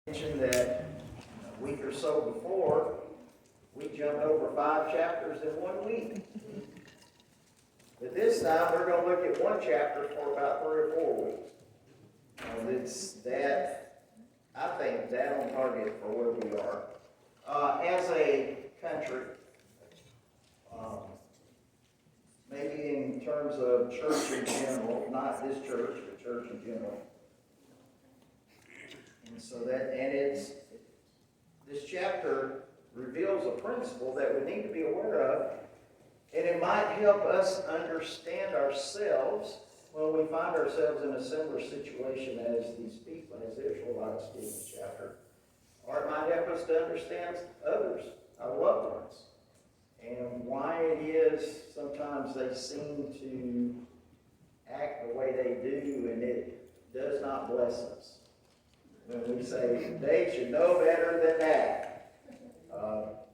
Mentioned that a week or so before, we jumped over 5 chapters in 1 week. But this time, we're going to look at one chapter for about 3 or 4 weeks. And it's that, I think, that on target for where we are. As a country, maybe in terms of church in general, not this church, but church in general. And so this chapter reveals a principle that we need to be aware of, and it might help us understand ourselves when we find ourselves in a similar situation as these people, as the Israelites did in the chapter. Or it might help us to understand others, our loved ones, and why it is sometimes they seem to act the way they do, and it does not bless us. When we say, they should know better than that.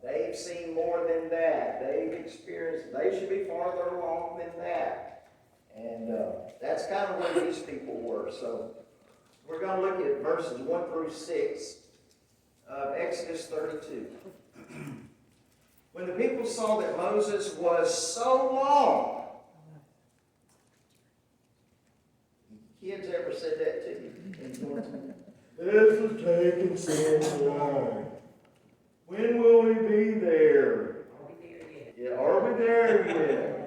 They've seen more than that. They've experienced, they should be farther along than that. And that's kind of where these people were. So we're going to look at verses 1 through 6 of Exodus 32. When the people saw that Moses was so long. Kids ever said that to you? This is taking so long. When will we be there? Are we there yet? Yeah, are we there yet?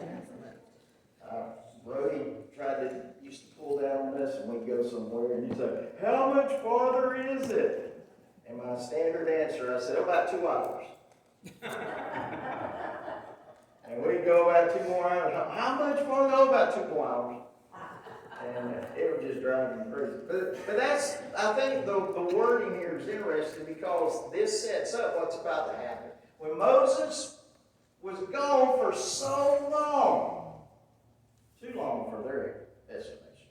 Brody used to pull down on us, and we'd go somewhere, and he'd say, how much farther is it? And my standard answer, I said, about 2 hours. And we'd go about 2 more hours. How much farther? Oh, about 2 more hours. And it would just drive me crazy. But that's, I think the wording here is interesting because this sets up what's about to happen. When Moses was gone for so long, too long for their estimation.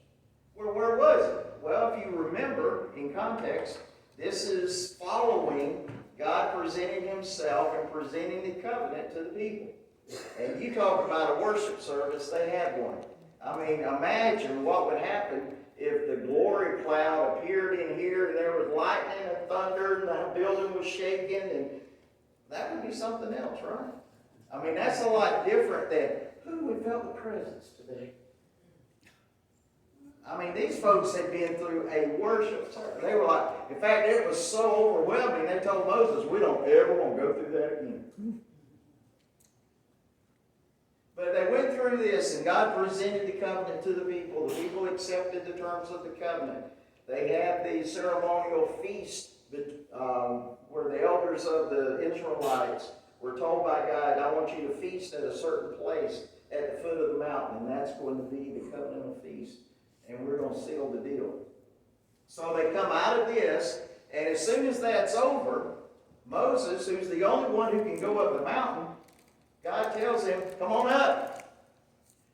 Where was it? Well, if you remember, in context, this is following God presenting himself and presenting the covenant to the people. And you talk about a worship service, they had one. I mean, imagine what would happen if the glory cloud appeared in here and there was lightning and thunder and the building was shaking, and that would be something else, right? I mean, that's a lot different than, we felt the presence today. I mean, these folks had been through a worship service. They were like, in fact, it was so overwhelming, they told Moses, we don't ever want to go through that again. But they went through this, and God presented the covenant to the people. The people accepted the terms of the covenant. They had the ceremonial feast where the elders of the Israelites were told by God, I want you to feast at a certain place at the foot of the mountain, and that's going to be the covenantal feast, and we're going to seal the deal. So they come out of this, and as soon as that's over, Moses, who's the only one who can go up the mountain, God tells him, come on up.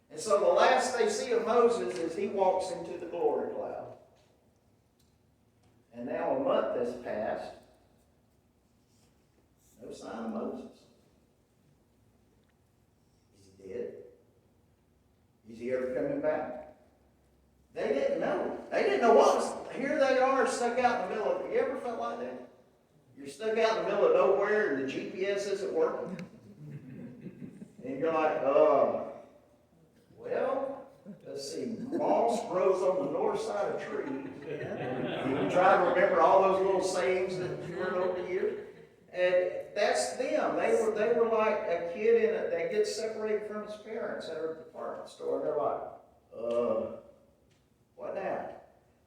And so the last they see of Moses is he walks into the glory cloud. And now a month has passed. No sign of Moses. Is he dead? Is he ever coming back? They didn't know. They didn't know what was. Here they are stuck out in the middle of it. You ever felt like that? You're stuck out in the middle of nowhere and the GPS isn't working. And you're like, well, let's see, moss grows on the north side of trees. You try to remember all those little sayings that you heard over the years. And that's them. They were like a kid that gets separated from his parents at a department store. And they're like, what now?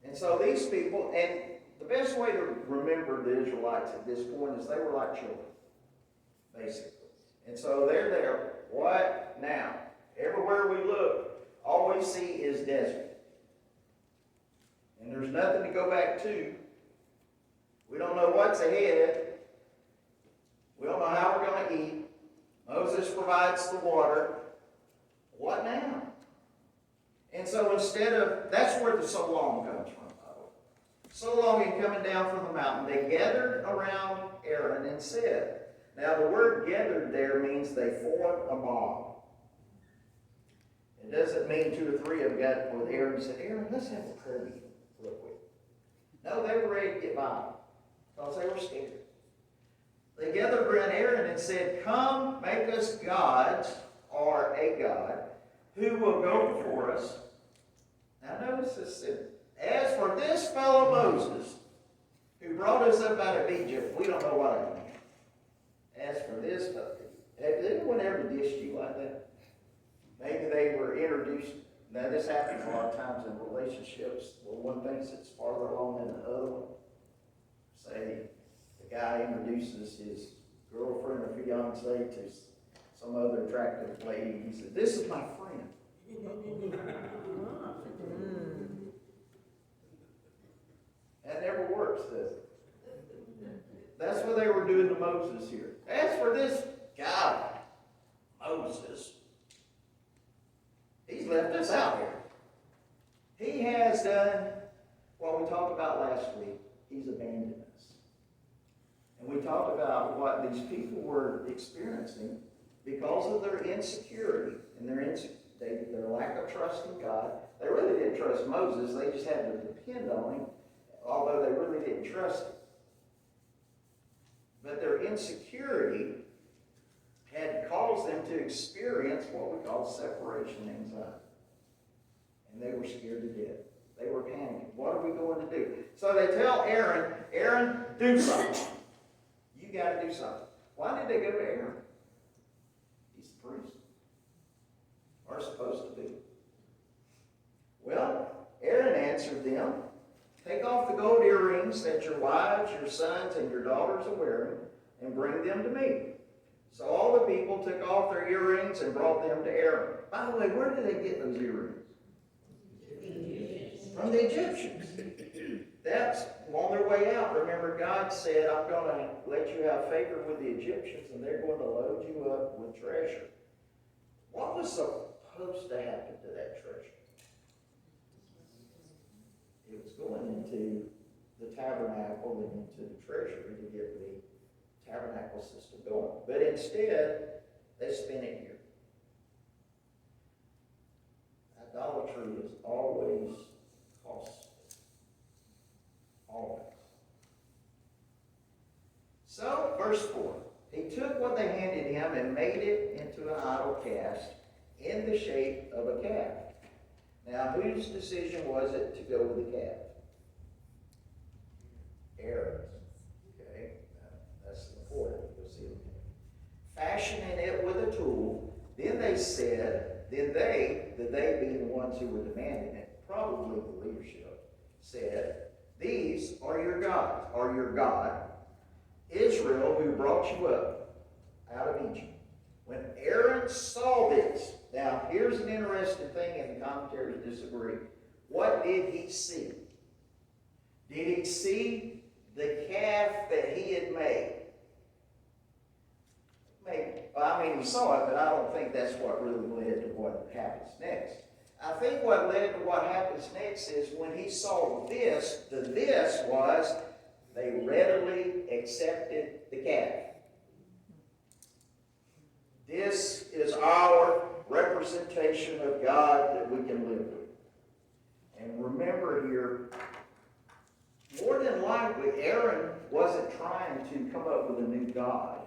And so these people, and the best way to remember the Israelites at this point is they were like children, basically. And so they're there. What now? Everywhere we look, all we see is desert. And there's nothing to go back to. We don't know what's ahead. We don't know how we're going to eat. Moses provides the water. What now? And so that's where the so long comes from. So long in coming down from the mountain, they gathered around Aaron and said, now, the word gathered there means they formed a mob. It doesn't mean 2 or 3 of them got with Aaron and said, Aaron, let's have a prayer meeting real quick. No, they were ready to get by. because they were scared. They gathered around Aaron and said, "Come, make us gods, or a god, who will go before us." Now notice this. "As for this fellow Moses, who brought us up out of Egypt," we don't know what it means. As for this fellow, has anyone ever dished you like that? Maybe they were introduced. Now this happens a lot of times in relationships where one thinks it's farther along than the other one. Say the guy introduces his girlfriend or fiance to some other attractive lady. He said, "This is my friend." That never works, does it? That's what they were doing to Moses here. As for this guy, Moses, he's left us out here. He has done what we talked about last week. He's abandoned us. And we talked about what these people were experiencing because of their insecurity and their lack of trust in God. They really didn't trust Moses. They just had to depend on him, although they really didn't trust him. But their insecurity had caused them to experience what we call separation anxiety. And they were scared to death. They were panicking. What are we going to do? So they tell Aaron, "Aaron, do something. You got to do something." Why did they go to Aaron? He's the priest. Or supposed to be. Well, Aaron answered them, "Take off the gold earrings that your wives, your sons, and your daughters are wearing, and bring them to me." So all the people took off their earrings and brought them to Aaron. By the way, where did they get those earrings? From the Egyptians. That's on their way out. Remember, God said, "I'm going to let you have favor with the Egyptians, and they're going to load you up with treasure." What was supposed to happen to that treasure? It was going into the tabernacle and into the treasury to get the tabernacle system going. But instead, they spent it here. Idolatry is always costly. Always. So, verse 4. He took what they handed him and made it into an idol cast in the shape of a calf. Now, whose decision was it to go with the calf? Aaron's. Okay, that's important. You'll see it. Fashioning it with a tool, then they being the ones who were demanding it, probably the leadership, said, "These are your gods, or your God, Israel, who brought you up out of Egypt." When Aaron saw this, now here's an interesting thing, and the commentaries disagree. What did he see? Did he see the calf that he had made? Maybe. Well, I mean, he saw it, but I don't think that's what really led to what happens next. I think what led to what happens next is when he saw this, the this was they readily accepted the calf. This is our representation of God that we can live with. And remember here, more than likely, Aaron wasn't trying to come up with a new God.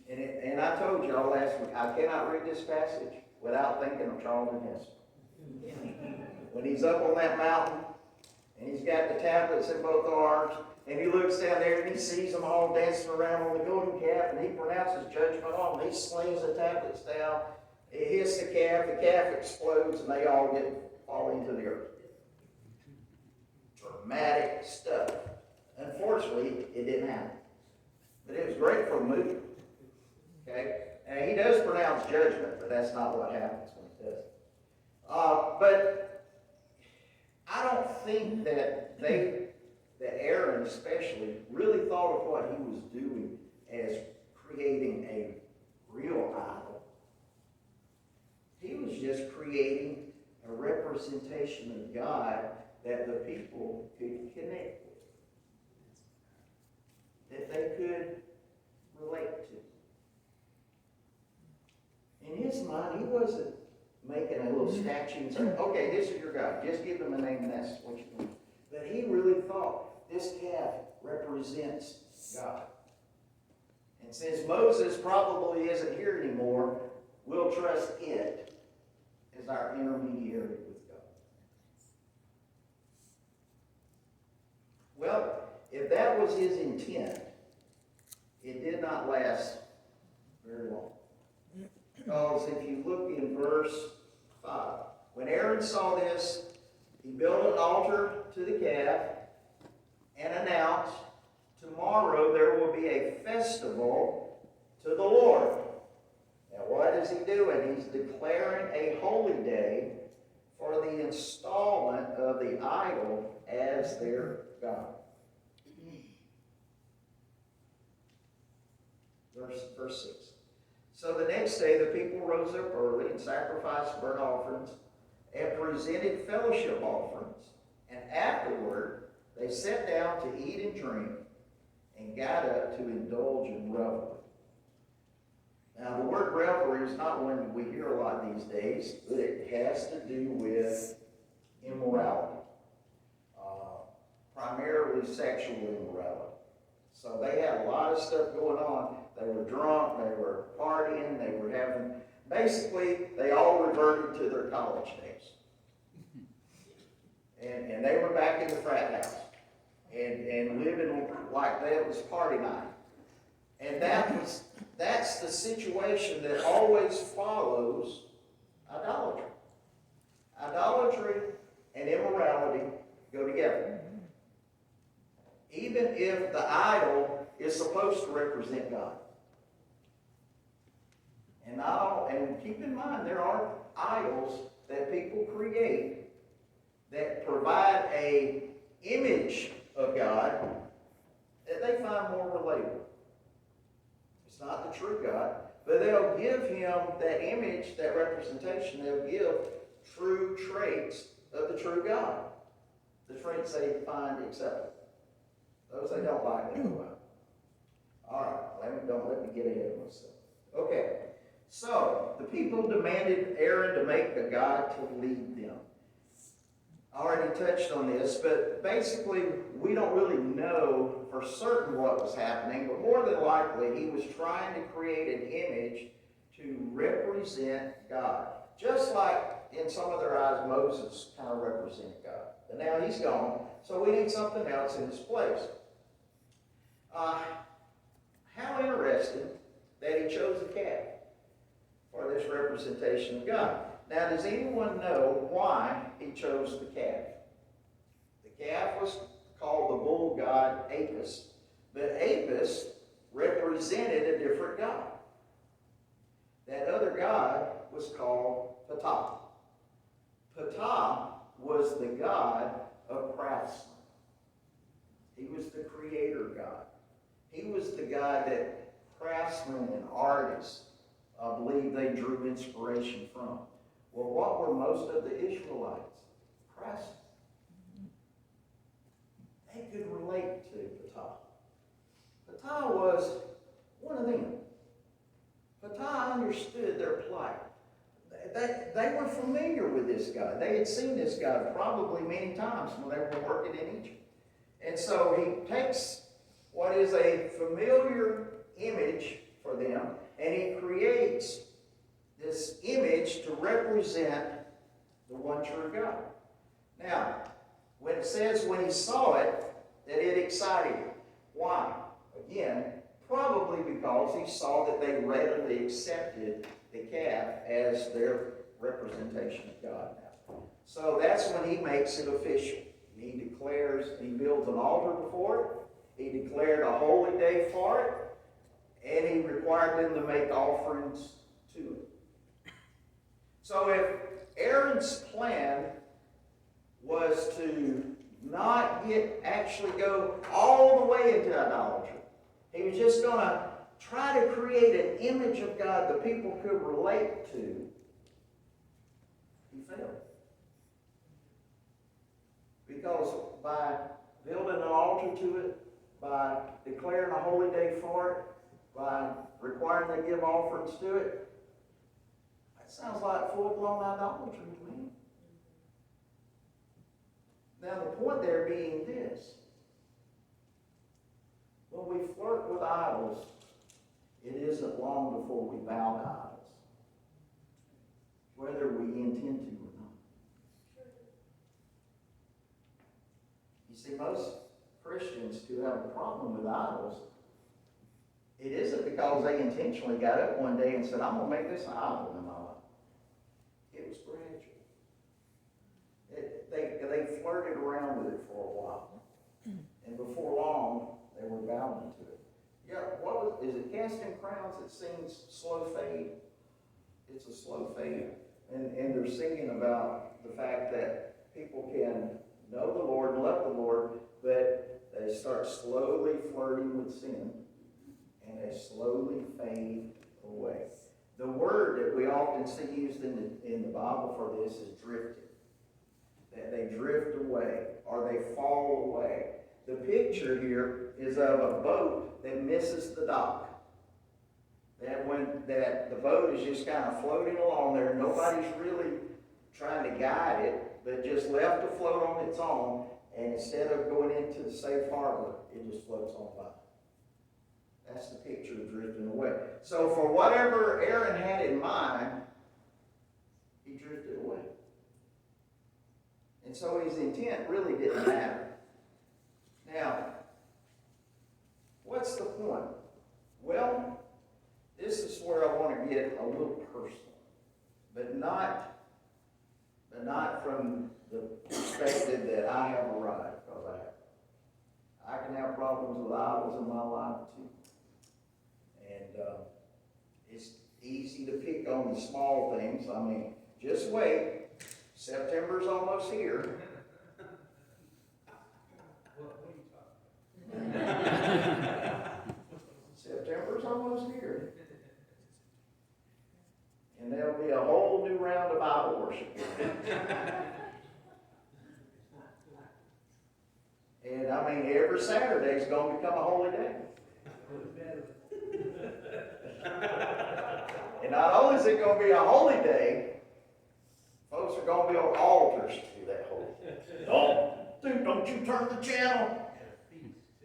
And I told y'all last week, I cannot read this passage without thinking of Charlton Heston. When he's up on that mountain, and he's got the tablets in both arms, and he looks down there and he sees them all dancing around on the golden calf, and he pronounces judgment on them. He slings the tablets down, it hits the calf explodes, and they all fall into the earth. Dramatic stuff. Unfortunately, it didn't happen. But it was great for a movie. Okay? And he does pronounce judgment, but that's not what happens when he does it. But I don't think that Aaron especially really thought of what he was doing as creating a real idol. He was just creating a representation of God that the people could connect with, that they could relate to. In his mind, he wasn't making a little statue and saying, "Okay, this is your God. Just give them a name and that's what you do." But he really thought, this calf represents God. And since Moses probably isn't here anymore, we'll trust it as our intermediary with God. Well, if that was his intent, it did not last very long. Because if you look in verse 5, when Aaron saw this, he built an altar to the calf and announced, tomorrow there will be a festival to the Lord. Now what is he doing? He's declaring a holy day for the installment of the idol as their God. Verse 6. So the next day the people rose up early and sacrificed burnt offerings and presented fellowship offerings. And afterward they sat down to eat and drink and got up to indulge in revelry. Now the word revelry is not one we hear a lot these days, but it has to do with immorality. Primarily sexual immorality. So they had a lot of stuff going on. They were drunk, they were partying, they were having, basically, they all reverted to their college days. And they were back in the frat house and living like that was party night. And that's the situation that always follows idolatry. Idolatry and immorality go together. Even if the idol is supposed to represent God. And keep in mind, there are idols that people create that provide an image of God that they find more relatable. It's not the true God, but they'll give him that image, that representation. They'll give true traits of the true God. The traits they find acceptable. Those they don't like, they go out. All right, don't let me get ahead of myself. Okay, so the people demanded Aaron to make a god to lead them. I already touched on this, but basically we don't really know for certain what was happening, but more than likely he was trying to create an image to represent God. Just like in some of their eyes Moses kind of represented God. But now he's gone, so we need something else in his place. How interesting that he chose the calf for this representation of God. Now, does anyone know why he chose the calf? The calf was called the bull god Apis, but Apis represented a different god. That other god was called Ptah. Ptah was the god of craftsmen. He was the creator god. He was the guy that craftsmen and artists believed they drew inspiration from. Well, what were most of the Israelites? Craftsmen. They could relate to Ptah. Ptah was one of them. Ptah understood their plight. They were familiar with this guy. They had seen this guy probably many times when they were working in Egypt. And so he takes what is a familiar image for them, and he creates this image to represent the one true God. Now, when it says when he saw it, that it excited him. Why? Again, probably because he saw that they readily accepted the calf as their representation of God now. So that's when he makes it official. He declares, he builds an altar before it. He declared a holy day for it, and he required them to make offerings to it. So if Aaron's plan was to not actually go all the way into idolatry, he was just going to try to create an image of God that people could relate to, he failed. Because by building an altar to it, by declaring a holy day for it, by requiring they give offerings to it, that sounds like full-blown idolatry to me. Now the point there being this, with idols, it isn't long before we bow to idols, whether we intend to or not. You see, most Christians who have a problem with idols, it isn't because they intentionally got up one day and said, I'm going to make this an idol in my life. It was gradual. They flirted around with it for a while. And before long, they were bound into it. Yeah, is it Casting Crowns that sings Slow Fade? It's a slow fade. And they're singing about the fact that people can know the Lord, love the Lord, but they start slowly flirting with sin, and they slowly fade away. The word that we often see used in the Bible for this is drifted. That they drift away, or they fall away. The picture here is of a boat that misses the dock. That the boat is just kind of floating along there. Nobody's really trying to guide it, but just left to float on its own. And instead of going into the safe harbor, it just floats on by. That's the picture of drifting away. So for whatever Aaron had in mind, he drifted away. And so his intent really didn't matter. Now, what's the point? Well, this is where I want to get a little personal, but not from the perspective that I have arrived, because I can have problems with idols in my life too. And it's easy to pick on the small things. I mean, just wait. September's almost here. September's almost here. And there'll be a whole new round of idol worship. And I mean, every Saturday is going to become a holy day. And not only is it going to be a holy day, folks are going to be on altars to do that holy day. Don't you turn the channel.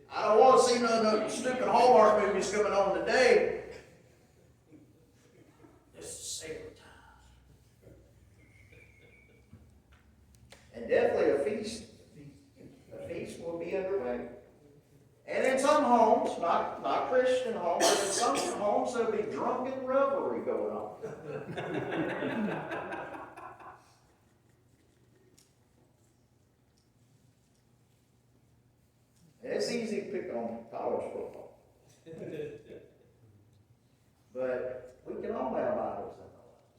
I don't want to see none of the stupid Hallmark movies coming on today. This is sacred time. And definitely a feast. A feast will be underway. And in some homes, not Christian homes, but in some homes there'll be drunken revelry going on. It's easy to pick on college football. But we can all have idols in our lives.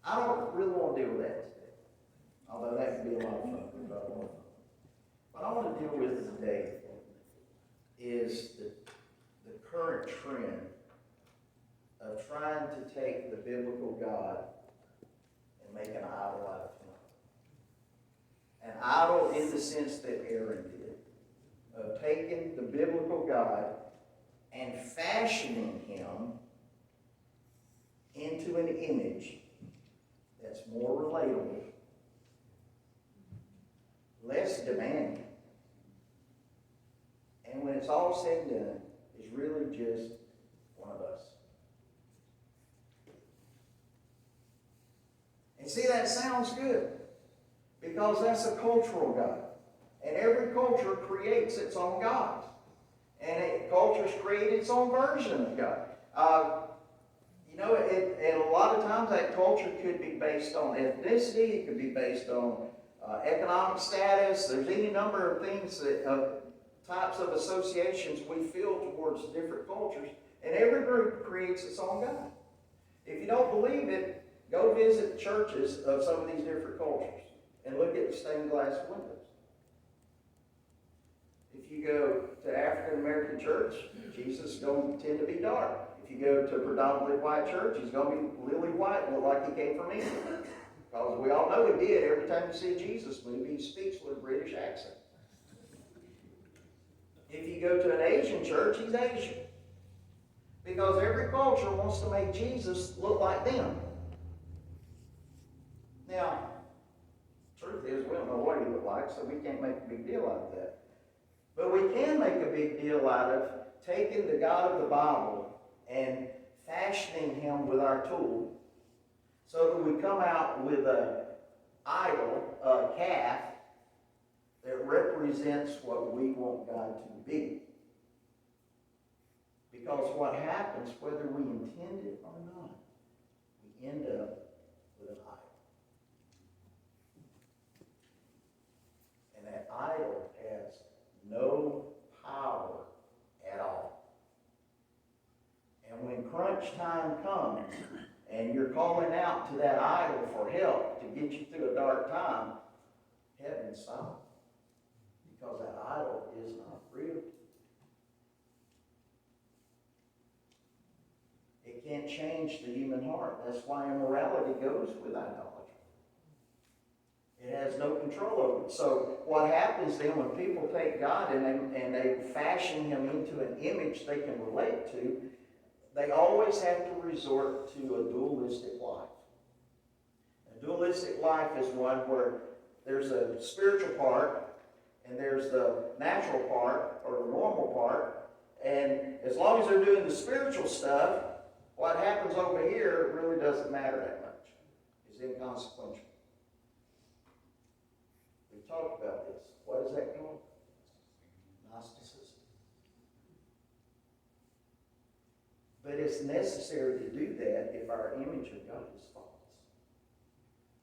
I don't really want to deal with that today. Although that can be a lot of fun. What I want to deal with today is the current trend of trying to take the biblical God and make an idol out of him. An idol in the sense that Aaron did, of taking the biblical God and fashioning him into an image that's more relatable, less demanding, and when it's all said and done, is really just one of us. And see, that sounds good. Because that's a cultural God. And every culture creates its own God. And cultures create its own version of God. And a lot of times that culture could be based on ethnicity. It could be based on economic status. There's any number of things, types of associations we feel towards different cultures. And every group creates its own God. If you don't believe it, go visit churches of some of these different cultures. And look at the stained glass windows. If you go to African American church, Jesus is going to tend to be dark. If you go to a predominantly white church, he's going to be lily white, look like he came from England. Because we all know he did. Every time you see a Jesus movie, he speaks with a British accent. If you go to an Asian church, he's Asian. Because every culture wants to make Jesus look like them. Now, truth is, we don't know what he looked like, so we can't make a big deal out of that. But we can make a big deal out of taking the God of the Bible and fashioning him with our tool so that we come out with an idol, a calf, that represents what we want God to be. Because what happens, whether we intend it or not, we end up with an idol. And that idol has no power at all. And when crunch time comes, and you're calling out to that idol for help to get you through a dark time, heaven's silent. Because that idol is not real. It can't change the human heart. That's why immorality goes with idolatry. It has no control over it. So what happens then when people take God and they fashion him into an image they can relate to, they always have to resort to a dualistic life. A dualistic life is one where there's a spiritual part and there's the natural part or the normal part. And as long as they're doing the spiritual stuff, what happens over here really doesn't matter that much. It's inconsequential. We've talked about this. What is that called? Gnosticism. But it's necessary to do that if our image of God is false.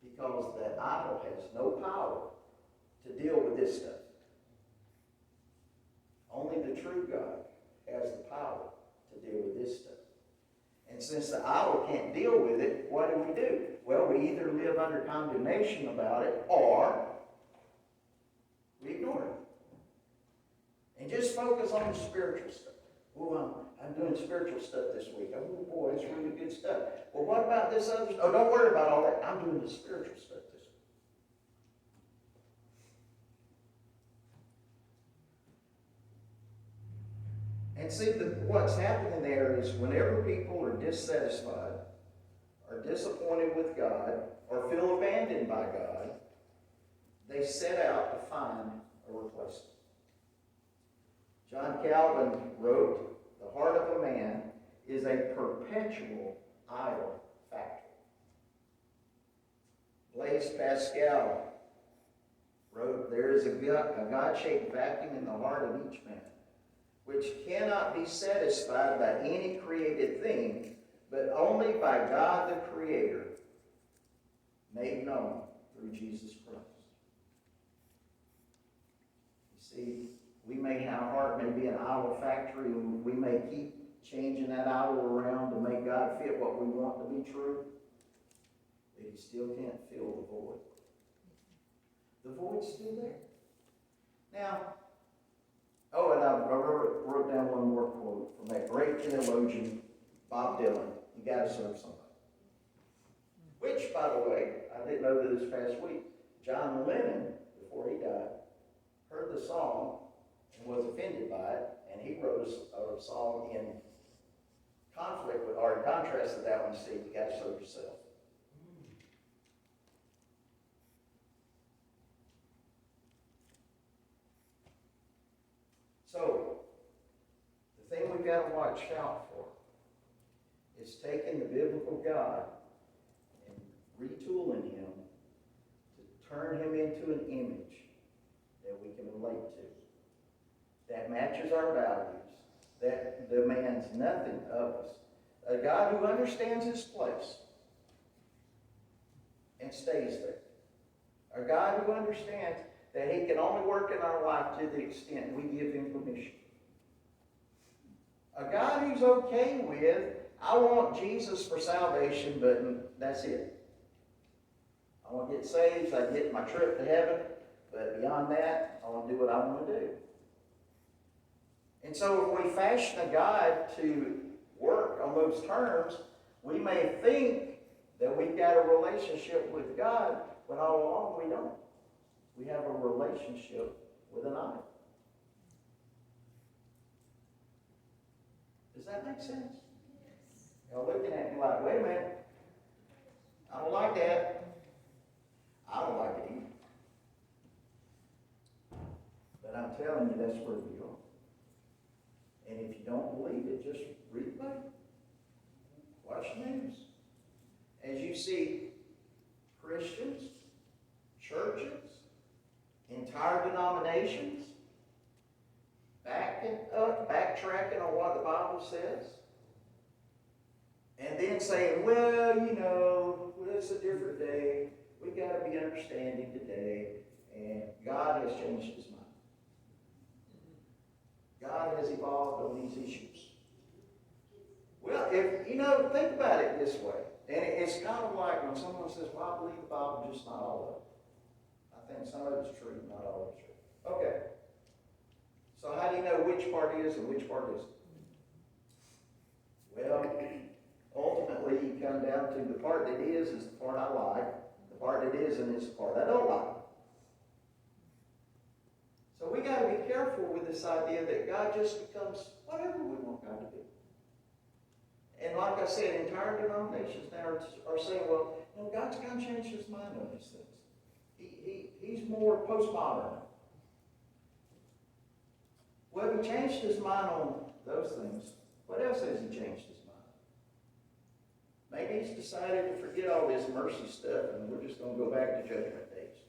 Because that idol has no power to deal with this stuff. Only the true God has the power to deal with this stuff. And since the idol can't deal with it, what do? Well, we either live under condemnation about it or we ignore it. And just focus on the spiritual stuff. Oh, I'm doing spiritual stuff this week. Oh boy, it's really good stuff. Well, what about this other stuff? Oh, don't worry about all that. I'm doing the spiritual stuff this week. And see, what's happening there is whenever people are dissatisfied, are disappointed with God, or feel abandoned by God, they set out to find a replacement. John Calvin wrote, "The heart of a man is a perpetual idol factory." Blaise Pascal wrote, "There is a God-shaped vacuum in the heart of each man, which cannot be satisfied by any created thing, but only by God the Creator, made known through Jesus Christ." You see, our heart may be an idol factory, and we may keep changing that idol around to make God fit what we want to be true, but he still can't fill the void. The void's still there. Now, and I wrote down one more quote from that great theologian, Bob Dylan. You got to serve somebody. Which, by the way, I didn't know this past week, John Lennon, before he died, heard the song and was offended by it, and he wrote a song in conflict with, or in contrast to that one, see, you got to serve yourself. So, the thing we've got to watch out for is taking the biblical God and retooling him to turn him into an image that we can relate to, that matches our values, that demands nothing of us. A God who understands his place and stays there. A God who understands that he can only work in our life to the extent we give him permission. A God who's okay with, I want Jesus for salvation, but that's it. I want to get saved so I can get my trip to heaven, but beyond that, I want to do what I want to do. And so if we fashion a God to work on those terms, we may think that we've got a relationship with God, when all along we don't. We have a relationship with an idol. Does that make sense? Y'all looking at me like, wait a minute. I don't like that. I don't like it either. But I'm telling you, that's where we are. And if you don't believe it, just read the Bible. Watch the news. As you see Christians, churches, entire denominations backtracking on what the Bible says, and then saying, well, it's a different day. We got to be understanding today, and God has changed his mind. God has evolved on these issues. Well, think about it this way. And it's kind of like when someone says, well, I believe the Bible, just not all of it. I think some of it's true, not all of it's true. Okay. So how do you know which part is and which part isn't? Well, ultimately you come down to the part that is the part I like. The part that isn't is the part I don't like. So we got to be careful with this idea that God just becomes whatever we want God to be. And like I said, entire denominations now are saying, well, God's kind of changed his mind on these things. He's more postmodern. Well, if he changed his mind on those things, what else has he changed his mind? Maybe he's decided to forget all this mercy stuff and we're just going to go back to judgment days.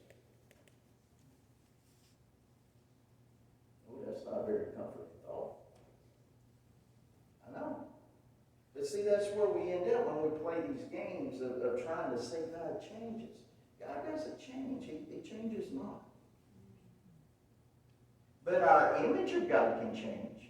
Oh, that's not very comforting at all. I know. But see, that's where we end up when we play these games of trying to say God changes. God doesn't change. He changes not. But our image of God can change.